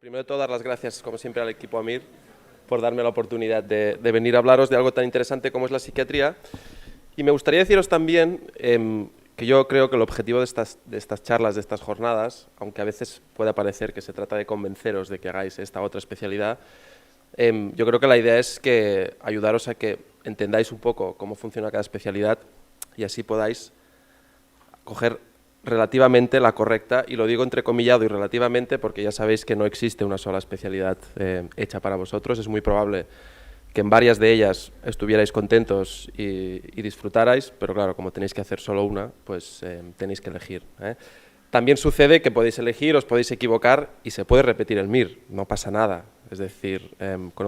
Primero de todo, dar las gracias, como siempre, al equipo AMIR por darme la oportunidad de venir a hablaros de algo tan interesante como es la psiquiatría. Y me gustaría deciros también que yo creo que el objetivo de estas charlas, de estas jornadas, aunque a veces pueda parecer que se trata de convenceros de que hagáis esta otra especialidad, yo creo que la idea es que ayudaros a que entendáis un poco cómo funciona cada especialidad y así podáis coger relativamente la correcta, y lo digo entrecomillado y relativamente porque ya sabéis que no existe una sola especialidad hecha para vosotros. Es muy probable que en varias de ellas estuvierais contentos y disfrutarais, pero claro, como tenéis que hacer solo una, pues tenéis que elegir. También sucede que podéis elegir, os podéis equivocar y se puede repetir el MIR, no pasa nada. Es decir,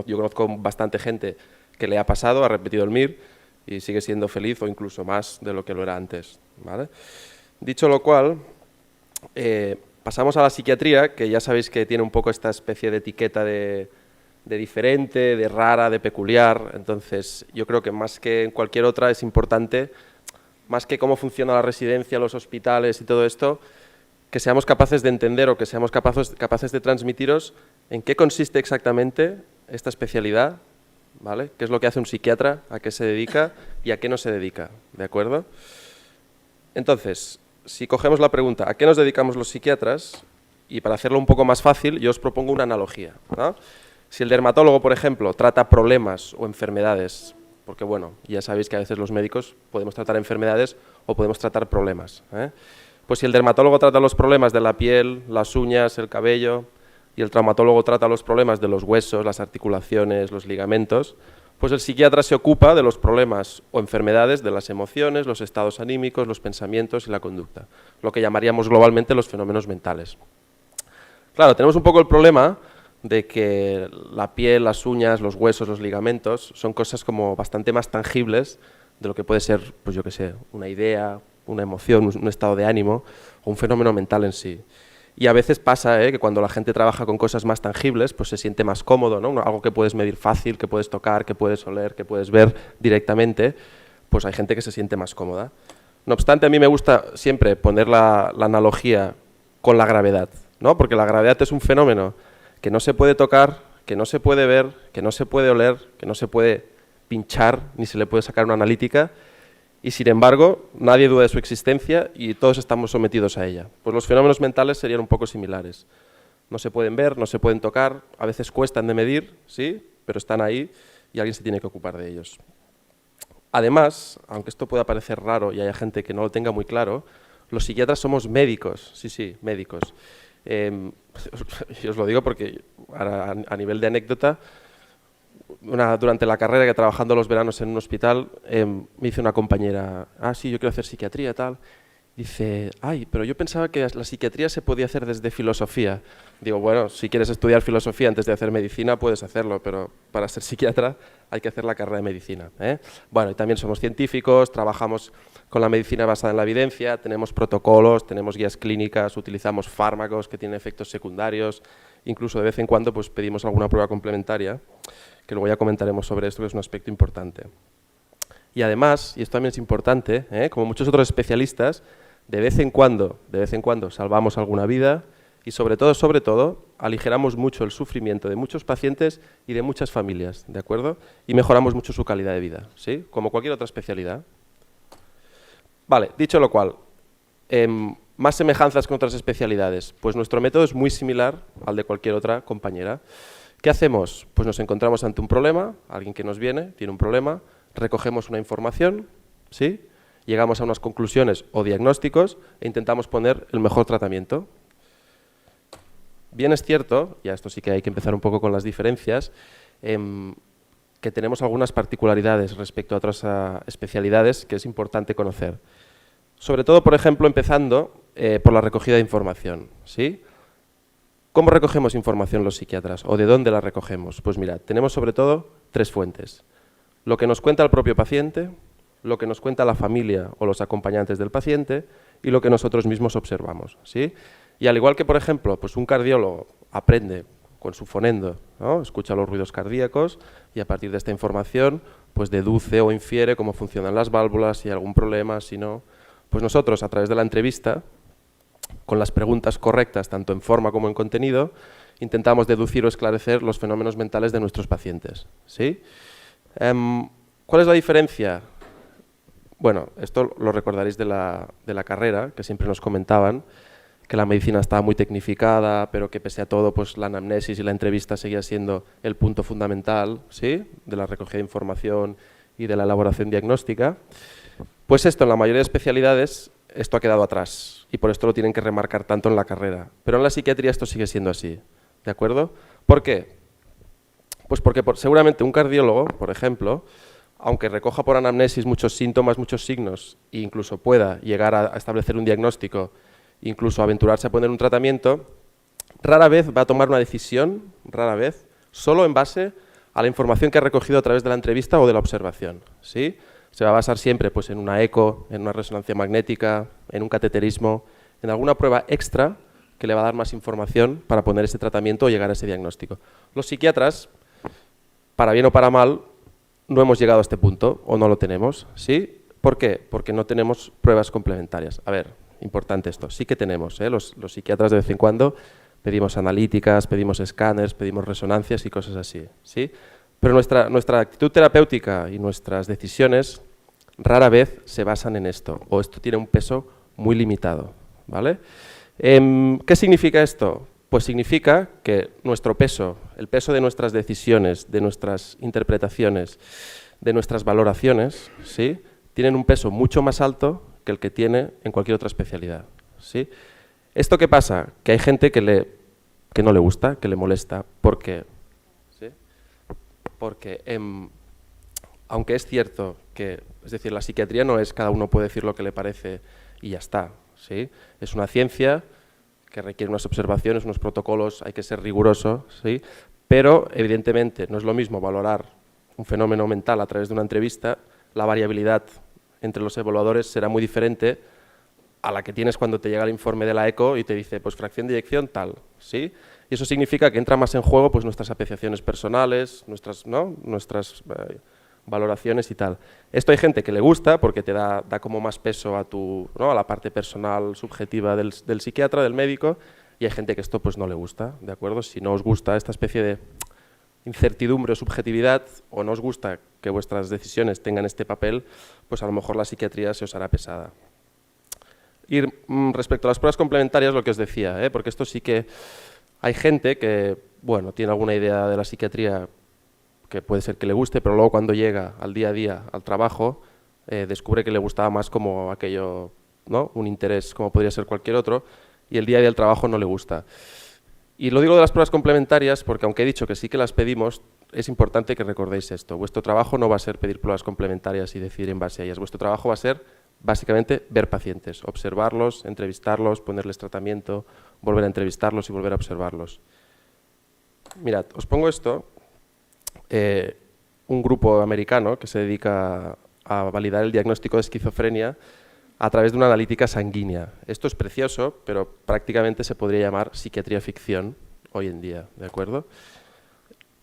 yo conozco bastante gente que le ha pasado, ha repetido el MIR y sigue siendo feliz o incluso más de lo que lo era antes, ¿vale? Dicho lo cual, pasamos a la psiquiatría, que ya sabéis que tiene un poco esta especie de etiqueta de diferente, de rara, de peculiar. Entonces, yo creo que más que en cualquier otra es importante, más que cómo funciona la residencia, los hospitales y todo esto, que seamos capaces de entender o que seamos capaces de transmitiros en qué consiste exactamente esta especialidad, ¿vale? ¿Qué es lo que hace un psiquiatra? ¿A qué se dedica? ¿Y a qué no se dedica? ¿De acuerdo? Entonces, si cogemos la pregunta, ¿a qué nos dedicamos los psiquiatras? Y para hacerlo un poco más fácil, yo os propongo una analogía, ¿no? Si el dermatólogo, por ejemplo, trata problemas o enfermedades, porque bueno, ya sabéis que a veces los médicos podemos tratar enfermedades o podemos tratar problemas, Pues si el dermatólogo trata los problemas de la piel, las uñas, el cabello, y el traumatólogo trata los problemas de los huesos, las articulaciones, los ligamentos, pues el psiquiatra se ocupa de los problemas o enfermedades de las emociones, los estados anímicos, los pensamientos y la conducta, lo que llamaríamos globalmente los fenómenos mentales. Claro, tenemos un poco el problema de que la piel, las uñas, los huesos, los ligamentos son cosas como bastante más tangibles de lo que puede ser, pues yo qué sé, una idea, una emoción, un estado de ánimo o un fenómeno mental en sí. Y a veces pasa que cuando la gente trabaja con cosas más tangibles, pues se siente más cómodo, ¿no? Algo que puedes medir fácil, que puedes tocar, que puedes oler, que puedes ver directamente, pues hay gente que se siente más cómoda. No obstante, a mí me gusta siempre poner la analogía con la gravedad, ¿no? Porque la gravedad es un fenómeno que no se puede tocar, que no se puede ver, que no se puede oler, que no se puede pinchar, ni se le puede sacar una analítica, y sin embargo, nadie duda de su existencia y todos estamos sometidos a ella. Pues los fenómenos mentales serían un poco similares. No se pueden ver, no se pueden tocar, a veces cuestan de medir, sí, pero están ahí y alguien se tiene que ocupar de ellos. Además, aunque esto pueda parecer raro y haya gente que no lo tenga muy claro, los psiquiatras somos médicos, sí, médicos. Yo os lo digo porque a nivel de anécdota, durante la carrera, que trabajando los veranos en un hospital, me dice una compañera, sí, yo quiero hacer psiquiatría, tal. Dice, pero yo pensaba que la psiquiatría se podía hacer desde filosofía. Digo, bueno, si quieres estudiar filosofía antes de hacer medicina, puedes hacerlo, pero para ser psiquiatra hay que hacer la carrera de medicina. Bueno, y también somos científicos, trabajamos con la medicina basada en la evidencia, tenemos protocolos, tenemos guías clínicas, utilizamos fármacos que tienen efectos secundarios, incluso de vez en cuando pues pedimos alguna prueba complementaria, que luego ya comentaremos sobre esto, que es un aspecto importante. Y además, y esto también es importante, como muchos otros especialistas, de vez en cuando salvamos alguna vida y sobre todo, aligeramos mucho el sufrimiento de muchos pacientes y de muchas familias, ¿de acuerdo? Y mejoramos mucho su calidad de vida, ¿sí? Como cualquier otra especialidad. Vale, dicho lo cual, más semejanzas con otras especialidades. Pues nuestro método es muy similar al de cualquier otra compañera. ¿Qué hacemos? Pues nos encontramos ante un problema, alguien que nos viene, tiene un problema, recogemos una información, ¿sí? Llegamos a unas conclusiones o diagnósticos e intentamos poner el mejor tratamiento. Bien es cierto, y a esto sí que hay que empezar un poco con las diferencias, que tenemos algunas particularidades respecto a otras especialidades que es importante conocer. Sobre todo, por ejemplo, empezando por la recogida de información, ¿sí? ¿Cómo recogemos información los psiquiatras? ¿O de dónde la recogemos? Pues mirad, tenemos sobre todo 3 fuentes. Lo que nos cuenta el propio paciente, lo que nos cuenta la familia o los acompañantes del paciente y lo que nosotros mismos observamos, ¿sí? Y al igual que, por ejemplo, pues un cardiólogo aprende con su fonendo, ¿no? Escucha los ruidos cardíacos y a partir de esta información pues deduce o infiere cómo funcionan las válvulas, si hay algún problema, si no. Pues nosotros, a través de la entrevista, con las preguntas correctas, tanto en forma como en contenido, intentamos deducir o esclarecer los fenómenos mentales de nuestros pacientes, ¿sí? ¿Cuál es la diferencia? Bueno, esto lo recordaréis de la carrera, que siempre nos comentaban, que la medicina estaba muy tecnificada, pero que pese a todo, pues la anamnesis y la entrevista seguía siendo el punto fundamental, ¿sí?, de la recogida de información y de la elaboración diagnóstica. Pues esto, en la mayoría de especialidades, esto ha quedado atrás, y por esto lo tienen que remarcar tanto en la carrera. Pero en la psiquiatría esto sigue siendo así, ¿de acuerdo? ¿Por qué? Pues porque seguramente un cardiólogo, por ejemplo, aunque recoja por anamnesis muchos síntomas, muchos signos, e incluso pueda llegar a establecer un diagnóstico, incluso aventurarse a poner un tratamiento, rara vez va a tomar una decisión, rara vez, solo en base a la información que ha recogido a través de la entrevista o de la observación, ¿sí? Se va a basar siempre pues, en una eco, en una resonancia magnética, en un cateterismo, en alguna prueba extra que le va a dar más información para poner ese tratamiento o llegar a ese diagnóstico. Los psiquiatras, para bien o para mal, no hemos llegado a este punto o no lo tenemos, ¿sí? ¿Por qué? Porque no tenemos pruebas complementarias. A ver, importante esto, sí que tenemos, los psiquiatras de vez en cuando pedimos analíticas, pedimos escáneres, pedimos resonancias y cosas así, ¿sí? Pero nuestra actitud terapéutica y nuestras decisiones rara vez se basan en esto, o esto tiene un peso muy limitado, ¿vale? ¿Qué significa esto? Pues significa que nuestro peso, el peso de nuestras decisiones, de nuestras interpretaciones, de nuestras valoraciones, ¿sí?, tienen un peso mucho más alto que el que tiene en cualquier otra especialidad, ¿sí? ¿Esto qué pasa? Que hay gente que no le gusta, que le molesta, porque aunque es cierto que, es decir, la psiquiatría no es cada uno puede decir lo que le parece y ya está, ¿sí? Es una ciencia que requiere unas observaciones, unos protocolos, hay que ser riguroso, ¿sí? Pero evidentemente no es lo mismo valorar un fenómeno mental a través de una entrevista, la variabilidad entre los evaluadores será muy diferente a la que tienes cuando te llega el informe de la eco y te dice, pues fracción de eyección tal, ¿sí? Y eso significa que entra más en juego pues, nuestras apreciaciones personales, nuestras valoraciones y tal. Esto hay gente que le gusta porque te da como más peso a a la parte personal, subjetiva del psiquiatra, del médico, y hay gente que esto pues no le gusta, ¿de acuerdo? Si no os gusta esta especie de incertidumbre o subjetividad, o no os gusta que vuestras decisiones tengan este papel, pues a lo mejor la psiquiatría se os hará pesada. Y respecto a las pruebas complementarias, lo que os decía, porque esto sí que hay gente que, bueno, tiene alguna idea de la psiquiatría que puede ser que le guste, pero luego cuando llega al día a día, al trabajo, descubre que le gustaba más como aquello, ¿no?, un interés como podría ser cualquier otro, y el día a día del trabajo no le gusta. Y lo digo de las pruebas complementarias porque aunque he dicho que sí que las pedimos, es importante que recordéis esto. Vuestro trabajo no va a ser pedir pruebas complementarias y decidir en base a ellas. Vuestro trabajo va a ser básicamente ver pacientes, observarlos, entrevistarlos, ponerles tratamiento, volver a entrevistarlos y volver a observarlos. Mirad, os pongo esto, un grupo americano que se dedica a validar el diagnóstico de esquizofrenia a través de una analítica sanguínea. Esto es precioso, pero prácticamente se podría llamar psiquiatría ficción hoy en día, ¿de acuerdo?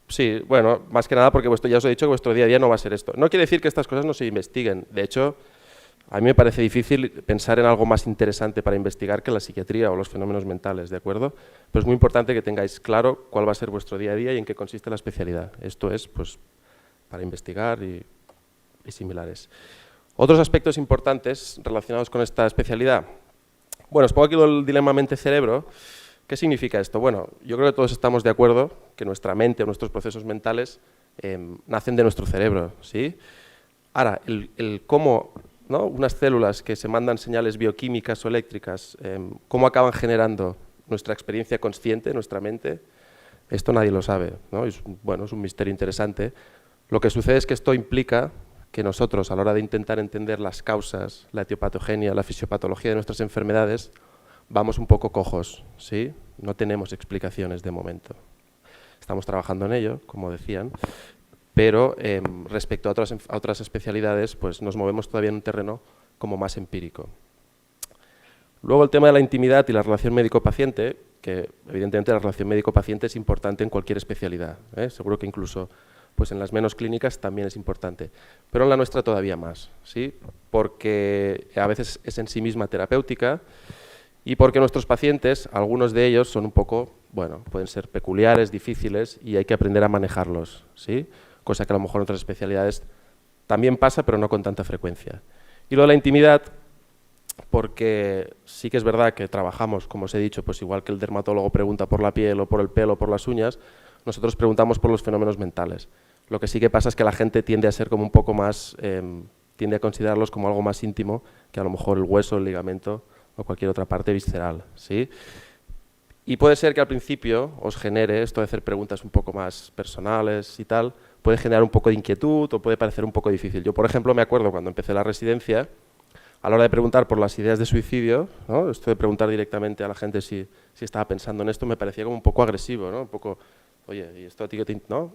Sí, bueno, más que nada porque ya os he dicho que vuestro día a día no va a ser esto. No quiere decir que estas cosas no se investiguen. De hecho, a mí me parece difícil pensar en algo más interesante para investigar que la psiquiatría o los fenómenos mentales, ¿de acuerdo? Pero es muy importante que tengáis claro cuál va a ser vuestro día a día y en qué consiste la especialidad. Esto es, pues, para investigar y similares. Otros aspectos importantes relacionados con esta especialidad. Bueno, os pongo aquí el dilema mente-cerebro. ¿Qué significa esto? Bueno, yo creo que todos estamos de acuerdo que nuestra mente o nuestros procesos mentales nacen de nuestro cerebro, ¿sí? Ahora, el cómo, ¿no?, unas células que se mandan señales bioquímicas o eléctricas, cómo acaban generando nuestra experiencia consciente, nuestra mente, esto nadie lo sabe, ¿no? Bueno, es un misterio interesante. Lo que sucede es que esto implica que nosotros, a la hora de intentar entender las causas, la etiopatogenia, la fisiopatología de nuestras enfermedades, vamos un poco cojos, ¿sí? No tenemos explicaciones de momento. Estamos trabajando en ello, como decían, pero respecto a otras especialidades, pues nos movemos todavía en un terreno como más empírico. Luego el tema de la intimidad y la relación médico-paciente, que evidentemente la relación médico-paciente es importante en cualquier especialidad, seguro que incluso pues en las menos clínicas también es importante, pero en la nuestra todavía más, ¿sí? Porque a veces es en sí misma terapéutica y porque nuestros pacientes, algunos de ellos son un poco, bueno, pueden ser peculiares, difíciles y hay que aprender a manejarlos, ¿sí? Cosa que a lo mejor en otras especialidades también pasa, pero no con tanta frecuencia. Y lo de la intimidad, porque sí que es verdad que trabajamos, como os he dicho, pues igual que el dermatólogo pregunta por la piel o por el pelo o por las uñas, nosotros preguntamos por los fenómenos mentales. Lo que sí que pasa es que la gente tiende a ser como un poco más, tiende a considerarlos como algo más íntimo que a lo mejor el hueso, el ligamento o cualquier otra parte visceral, ¿sí? Y puede ser que al principio os genere esto de hacer preguntas un poco más personales y tal, puede generar un poco de inquietud o puede parecer un poco difícil. Yo, por ejemplo, me acuerdo cuando empecé la residencia, a la hora de preguntar por las ideas de suicidio, ¿no? Esto de preguntar directamente a la gente si estaba pensando en esto me parecía como un poco agresivo, ¿no? Un poco, oye, ¿y esto a ti qué te...? ¿No?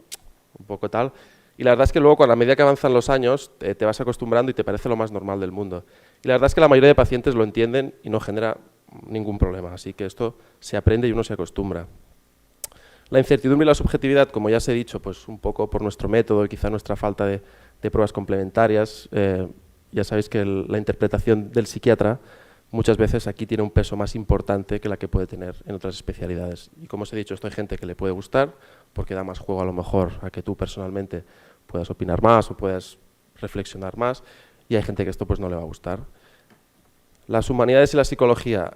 Un poco tal. Y la verdad es que luego, a medida que avanzan los años, te vas acostumbrando y te parece lo más normal del mundo. Y la verdad es que la mayoría de pacientes lo entienden y no genera ningún problema. Así que esto se aprende y uno se acostumbra. La incertidumbre y la subjetividad, como ya os he dicho, pues un poco por nuestro método y quizá nuestra falta de pruebas complementarias, ya sabéis que la interpretación del psiquiatra muchas veces aquí tiene un peso más importante que la que puede tener en otras especialidades. Y como os he dicho, esto hay gente que le puede gustar porque da más juego a lo mejor a que tú personalmente puedas opinar más o puedas reflexionar más, y hay gente que esto pues no le va a gustar. Las humanidades y la psicología,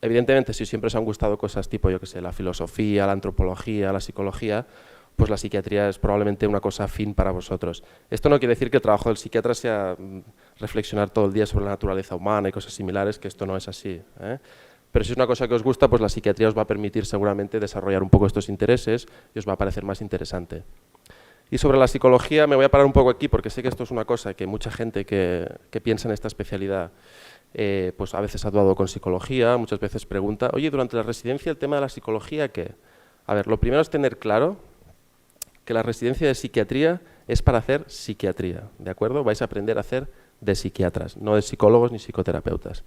evidentemente si siempre os han gustado cosas tipo, yo que sé, la filosofía, la antropología, la psicología, pues la psiquiatría es probablemente una cosa afín para vosotros. Esto no quiere decir que el trabajo del psiquiatra sea reflexionar todo el día sobre la naturaleza humana y cosas similares, que esto no es así, ¿eh? Pero si es una cosa que os gusta, pues la psiquiatría os va a permitir seguramente desarrollar un poco estos intereses y os va a parecer más interesante. Y sobre la psicología me voy a parar un poco aquí porque sé que esto es una cosa que mucha gente que piensa en esta especialidad pues a veces ha dudado con psicología, muchas veces pregunta, oye, durante la residencia el tema de la psicología, ¿qué? A ver, lo primero es tener claro que la residencia de psiquiatría es para hacer psiquiatría, ¿de acuerdo? Vais a aprender a hacer de psiquiatras, no de psicólogos ni psicoterapeutas.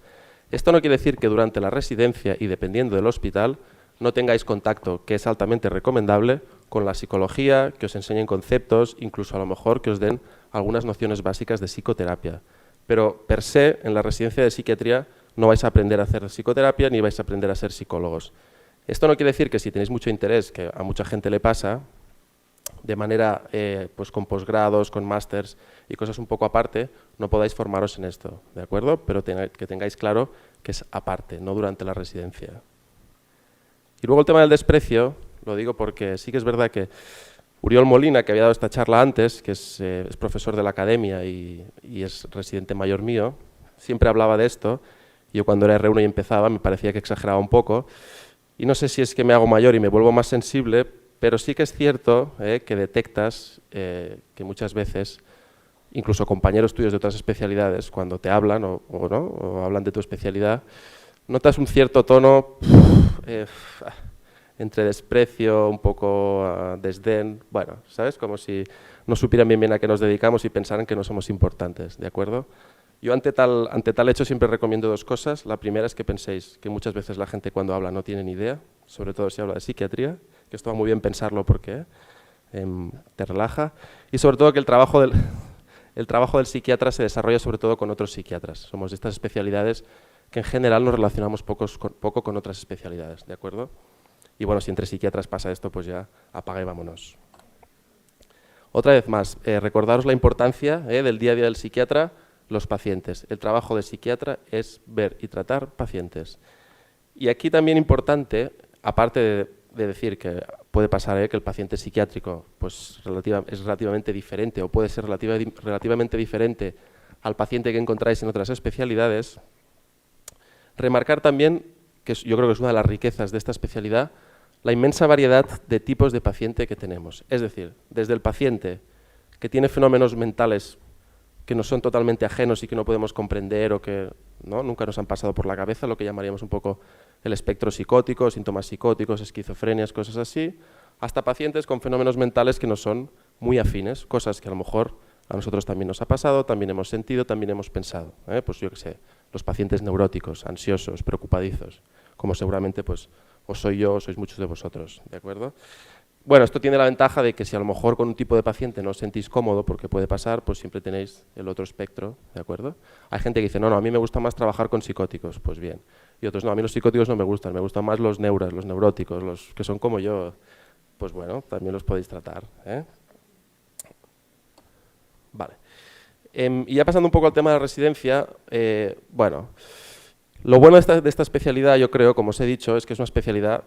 Esto no quiere decir que durante la residencia y dependiendo del hospital no tengáis contacto, que es altamente recomendable, con la psicología, que os enseñen conceptos, incluso a lo mejor que os den algunas nociones básicas de psicoterapia. Pero per se, en la residencia de psiquiatría no vais a aprender a hacer psicoterapia ni vais a aprender a ser psicólogos. Esto no quiere decir que si tenéis mucho interés, que a mucha gente le pasa, de manera pues con posgrados, con másters y cosas un poco aparte, no podáis formaros en esto, ¿de acuerdo? Pero que tengáis claro que es aparte, no durante la residencia. Y luego el tema del desprecio, lo digo porque sí que es verdad que Uriol Molina, que había dado esta charla antes, que es profesor de la academia y es residente mayor mío, siempre hablaba de esto. Yo cuando era R1 y empezaba me parecía que exageraba un poco. Y no sé si es que me hago mayor y me vuelvo más sensible, pero sí que es cierto que detectas que muchas veces, incluso compañeros tuyos de otras especialidades, cuando te hablan o hablan de tu especialidad, notas un cierto tono entre desprecio, un poco desdén, bueno, ¿sabes? Como si no supieran bien a qué nos dedicamos y pensaran que no somos importantes, ¿de acuerdo? Yo ante tal hecho siempre recomiendo dos cosas. La primera es que penséis que muchas veces la gente cuando habla no tiene ni idea, sobre todo si habla de psiquiatría, que esto va muy bien pensarlo porque te relaja, y sobre todo que el trabajo del psiquiatra se desarrolla sobre todo con otros psiquiatras. Somos de estas especialidades que en general nos relacionamos poco con otras especialidades, ¿de acuerdo? Y bueno, si entre psiquiatras pasa esto, pues ya apaga y vámonos. Otra vez más, recordaros la importancia del día a día del psiquiatra, los pacientes. El trabajo del psiquiatra es ver y tratar pacientes. Y aquí también importante, aparte de decir que puede pasar que el paciente psiquiátrico pues, es relativamente diferente o puede ser relativamente diferente al paciente que encontráis en otras especialidades, remarcar también, que yo creo que es una de las riquezas de esta especialidad, la inmensa variedad de tipos de paciente que tenemos. Es decir, desde el paciente que tiene fenómenos mentales que nos son totalmente ajenos y que no podemos comprender o que nunca nos han pasado por la cabeza, lo que llamaríamos un poco el espectro psicótico, síntomas psicóticos, esquizofrenias, cosas así, hasta pacientes con fenómenos mentales que nos son muy afines, cosas que a lo mejor a nosotros también nos ha pasado, también hemos sentido, también hemos pensado. Pues yo qué sé, los pacientes neuróticos, ansiosos, preocupadizos, como seguramente pues o soy yo o sois muchos de vosotros, ¿de acuerdo? Bueno, esto tiene la ventaja de que si a lo mejor con un tipo de paciente no os sentís cómodo, porque puede pasar, pues siempre tenéis el otro espectro, ¿de acuerdo? Hay gente que dice, no, no, a mí me gusta más trabajar con psicóticos, pues bien. Y otros, no, a mí los psicóticos no me gustan más los neuras, los neuróticos, los que son como yo. Pues bueno, también los podéis tratar, ¿eh? Vale. Y ya pasando un poco al tema de la residencia, bueno, lo bueno de esta especialidad, yo creo, como os he dicho, es que es una especialidad,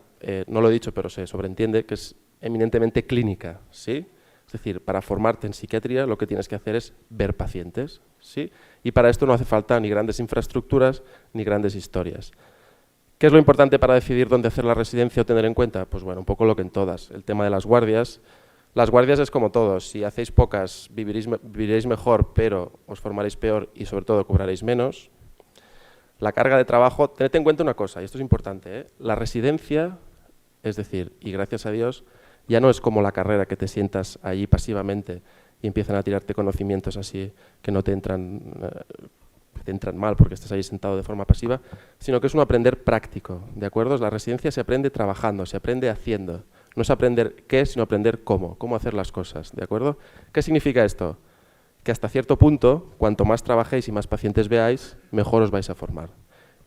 no lo he dicho, pero se sobreentiende, que es eminentemente clínica, ¿sí? Es decir, para formarte en psiquiatría lo que tienes que hacer es ver pacientes, ¿sí? Y para esto no hace falta ni grandes infraestructuras ni grandes historias. ¿Qué es lo importante para decidir dónde hacer la residencia o tener en cuenta? Pues bueno, un poco lo que en todas, el tema de las guardias. Las guardias es como todo, si hacéis pocas viviréis mejor, pero os formaréis peor y sobre todo cobraréis menos. La carga de trabajo, tened en cuenta una cosa, y esto es importante, ¿eh? La residencia, es decir, y gracias a Dios, ya no es como la carrera que te sientas allí pasivamente y empiezan a tirarte conocimientos así que no te entran mal porque estás ahí sentado de forma pasiva, sino que es un aprender práctico, ¿de acuerdo? La residencia se aprende trabajando, se aprende haciendo. No es aprender qué, sino aprender cómo hacer las cosas, ¿de acuerdo? ¿Qué significa esto? Que hasta cierto punto, cuanto más trabajéis y más pacientes veáis, mejor os vais a formar.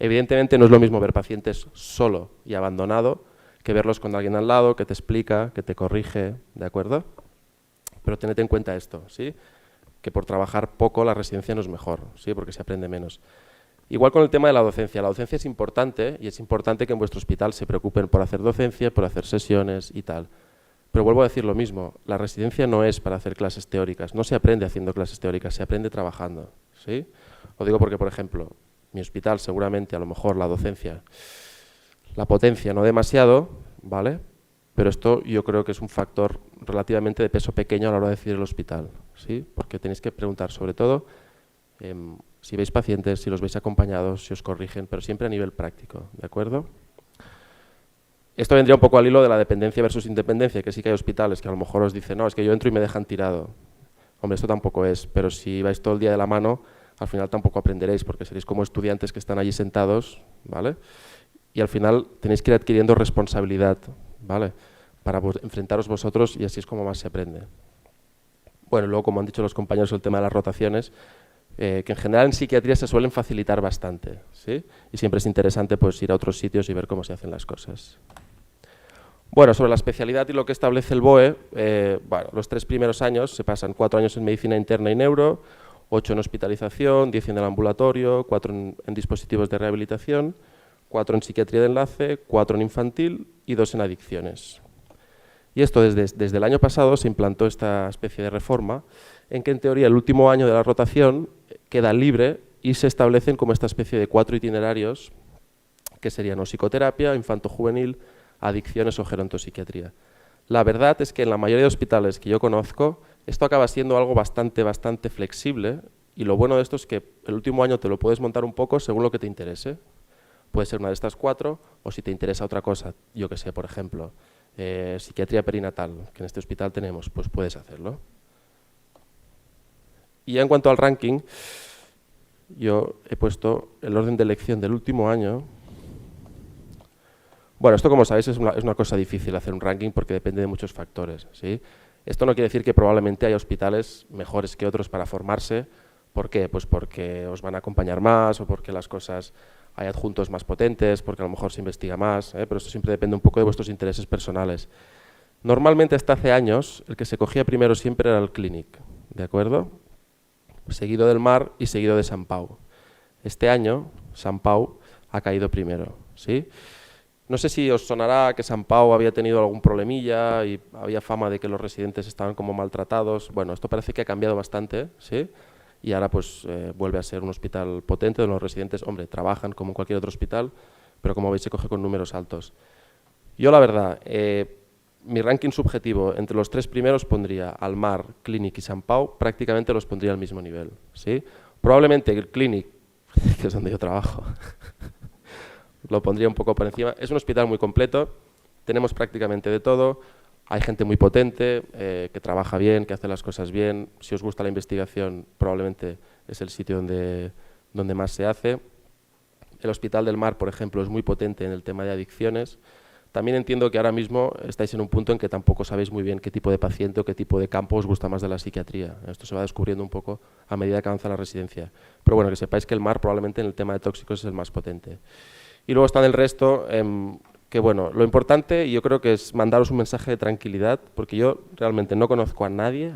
Evidentemente no es lo mismo ver pacientes solo y abandonado que verlos con alguien al lado, que te explica, que te corrige, ¿de acuerdo? Pero tened en cuenta esto, ¿sí? Que por trabajar poco la residencia no es mejor, ¿sí? Porque se aprende menos. Igual con el tema de la docencia. La docencia es importante y es importante que en vuestro hospital se preocupen por hacer docencia, por hacer sesiones y tal. Pero vuelvo a decir lo mismo, la residencia no es para hacer clases teóricas, no se aprende haciendo clases teóricas, se aprende trabajando, ¿sí? Lo digo porque, por ejemplo, mi hospital seguramente a lo mejor la docencia la potencia no demasiado, ¿vale? Pero esto yo creo que es un factor relativamente de peso pequeño a la hora de decidir el hospital, ¿sí? Porque tenéis que preguntar sobre todo si veis pacientes, si los veis acompañados, si os corrigen, pero siempre a nivel práctico, ¿de acuerdo? Esto vendría un poco al hilo de la dependencia versus independencia, que sí que hay hospitales que a lo mejor os dicen, no, es que yo entro y me dejan tirado. Hombre, esto tampoco es, pero si vais todo el día de la mano, al final tampoco aprenderéis, porque seréis como estudiantes que están allí sentados, ¿vale? Y al final tenéis que ir adquiriendo responsabilidad, ¿vale? Para enfrentaros vosotros y así es como más se aprende. Bueno, luego, como han dicho los compañeros, el tema de las rotaciones, que en general en psiquiatría se suelen facilitar bastante, ¿sí? Y siempre es interesante pues, ir a otros sitios y ver cómo se hacen las cosas. Bueno, sobre la especialidad y lo que establece el BOE, bueno, los 3 primeros años se pasan 4 años en medicina interna y neuro, 8 en hospitalización, 10 en el ambulatorio, 4 en dispositivos de rehabilitación, 4 en psiquiatría de enlace, 4 en infantil y 2 en adicciones. Y esto desde el año pasado se implantó esta especie de reforma en que en teoría el último año de la rotación queda libre y se establecen como esta especie de 4 itinerarios que serían o psicoterapia, infanto-juvenil, adicciones o gerontopsiquiatría. La verdad es que en la mayoría de hospitales que yo conozco esto acaba siendo algo bastante flexible y lo bueno de esto es que el último año te lo puedes montar un poco según lo que te interese. Puede ser una de estas 4 o si te interesa otra cosa, yo que sé, por ejemplo, psiquiatría perinatal, que en este hospital tenemos, pues puedes hacerlo. Y ya en cuanto al ranking, yo he puesto el orden de elección del último año. Bueno, esto como sabéis es una cosa difícil hacer un ranking porque depende de muchos factores, ¿sí? Esto no quiere decir que probablemente haya hospitales mejores que otros para formarse. ¿Por qué? Pues porque os van a acompañar más o porque las cosas hay adjuntos más potentes, porque a lo mejor se investiga más, pero esto siempre depende un poco de vuestros intereses personales. Normalmente hasta hace años el que se cogía primero siempre era el Clínic, ¿de acuerdo? Seguido del Mar y seguido de Sant Pau. Este año Sant Pau ha caído primero, ¿sí? No sé si os sonará que Sant Pau había tenido algún problemilla y había fama de que los residentes estaban como maltratados. Bueno, esto parece que ha cambiado bastante, ¿sí? Y ahora pues vuelve a ser un hospital potente donde los residentes, hombre, trabajan como en cualquier otro hospital, pero como veis se coge con números altos. Yo la verdad, mi ranking subjetivo entre los 3 primeros pondría al Mar, Clínic y Sant Pau, prácticamente los pondría al mismo nivel, ¿sí? Probablemente el Clínic, que es donde yo trabajo, lo pondría un poco por encima. Es un hospital muy completo, tenemos prácticamente de todo, hay gente muy potente, que trabaja bien, que hace las cosas bien. Si os gusta la investigación, probablemente es el sitio donde más se hace. El Hospital del Mar, por ejemplo, es muy potente en el tema de adicciones. También entiendo que ahora mismo estáis en un punto en que tampoco sabéis muy bien qué tipo de paciente o qué tipo de campo os gusta más de la psiquiatría. Esto se va descubriendo un poco a medida que avanza la residencia. Pero bueno, que sepáis que el MAR probablemente en el tema de tóxicos es el más potente. Y luego está el resto, que bueno, lo importante yo creo que es mandaros un mensaje de tranquilidad, porque yo realmente no conozco a nadie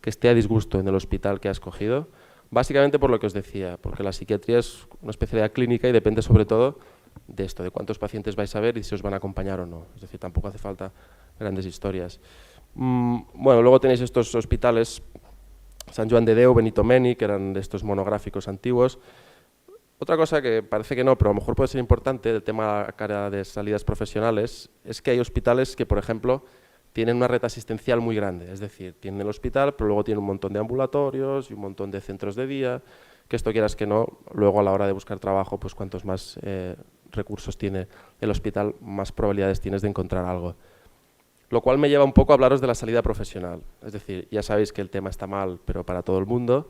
que esté a disgusto en el hospital que ha escogido, básicamente por lo que os decía, porque la psiquiatría es una especialidad clínica y depende sobre todo de esto, de cuántos pacientes vais a ver y si os van a acompañar o no. Es decir, tampoco hace falta grandes historias. Bueno, luego tenéis estos hospitales, San Joan de Déu, Benito Meni, que eran de estos monográficos antiguos. Otra cosa que parece que no, pero a lo mejor puede ser importante del tema cara de salidas profesionales, es que hay hospitales que, por ejemplo, tienen una red asistencial muy grande, es decir, tienen el hospital, pero luego tienen un montón de ambulatorios y un montón de centros de día, que esto quieras que no, luego a la hora de buscar trabajo, pues cuantos más recursos tiene el hospital, más probabilidades tienes de encontrar algo. Lo cual me lleva un poco a hablaros de la salida profesional, es decir, ya sabéis que el tema está mal, pero para todo el mundo.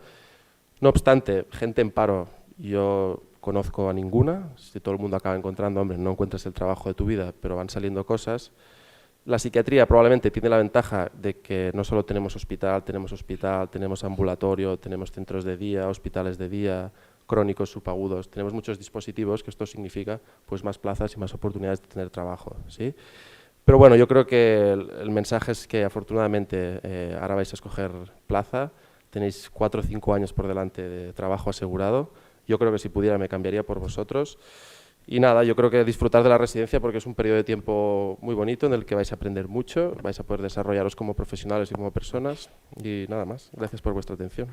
No obstante, gente en paro, yo conozco a ninguna, si todo el mundo acaba encontrando, hombre, no encuentras el trabajo de tu vida, pero van saliendo cosas. La psiquiatría probablemente tiene la ventaja de que no solo tenemos hospital, tenemos ambulatorio, tenemos centros de día, hospitales de día, crónicos, subagudos, tenemos muchos dispositivos, que esto significa pues más plazas y más oportunidades de tener trabajo, ¿sí? Pero bueno, yo creo que el mensaje es que afortunadamente ahora vais a escoger plaza, tenéis 4 o 5 años por delante de trabajo asegurado. Yo creo que si pudiera me cambiaría por vosotros. Y nada, yo creo que disfrutar de la residencia porque es un periodo de tiempo muy bonito en el que vais a aprender mucho, vais a poder desarrollaros como profesionales y como personas. Y nada más, gracias por vuestra atención.